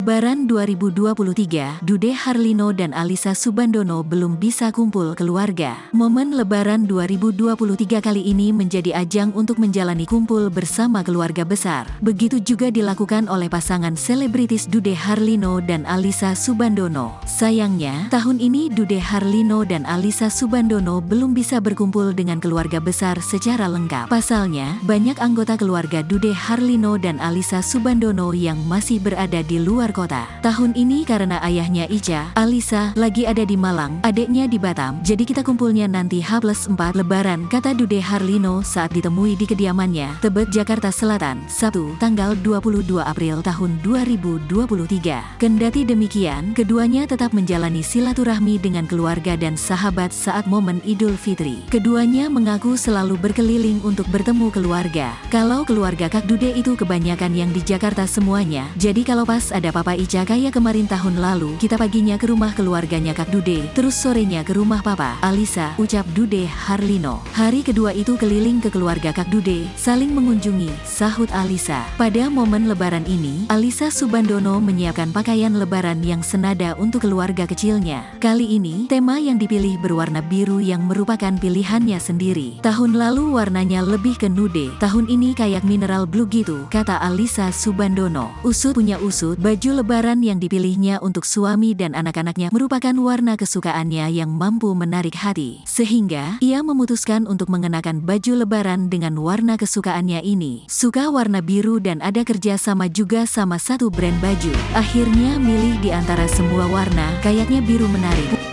Lebaran 2023, Dude Harlino dan Alyssa Soebandono belum bisa kumpul keluarga. Momen Lebaran 2023 kali ini menjadi ajang untuk menjalani kumpul bersama keluarga besar. Begitu juga dilakukan oleh pasangan selebritis Dude Harlino dan Alyssa Soebandono. Sayangnya, tahun ini Dude Harlino dan Alyssa Soebandono belum bisa berkumpul dengan keluarga besar secara lengkap. Pasalnya, banyak anggota keluarga Dude Harlino dan Alyssa Soebandono yang masih berada di luar kota. Tahun ini karena ayahnya Ica, Alyssa, lagi ada di Malang, adiknya di Batam, jadi kita kumpulnya nanti H+4 Lebaran, kata Dude Harlino saat ditemui di kediamannya, Tebet, Jakarta Selatan, Sabtu, tanggal 22 April tahun 2023. Kendati demikian, keduanya tetap menjalani silaturahmi dengan keluarga dan sahabat saat momen Idul Fitri. Keduanya mengaku selalu berkeliling untuk bertemu keluarga. Kalau keluarga Kak Dude itu kebanyakan yang di Jakarta semuanya, jadi kalau pas ada Papa Ica kayak kemarin tahun lalu, kita paginya ke rumah keluarganya Kak Dude, terus sorenya ke rumah Papa, Alyssa, ucap Dude Harlino. Hari kedua itu keliling ke keluarga Kak Dude, saling mengunjungi, sahut Alyssa. Pada momen Lebaran ini, Alyssa Soebandono menyiapkan pakaian Lebaran yang senada untuk keluarga kecilnya. Kali ini, tema yang dipilih berwarna biru yang merupakan pilihannya sendiri. Tahun lalu warnanya lebih ke nude, tahun ini kayak mineral blue gitu, kata Alyssa Soebandono. Usut punya usut, baju Lebaran yang dipilihnya untuk suami dan anak-anaknya merupakan warna kesukaannya yang mampu menarik hati. Sehingga, ia memutuskan untuk mengenakan baju Lebaran dengan warna kesukaannya ini. Suka warna biru dan ada kerja sama juga sama satu brand baju. Akhirnya milih di antara semua warna, kayaknya biru menarik.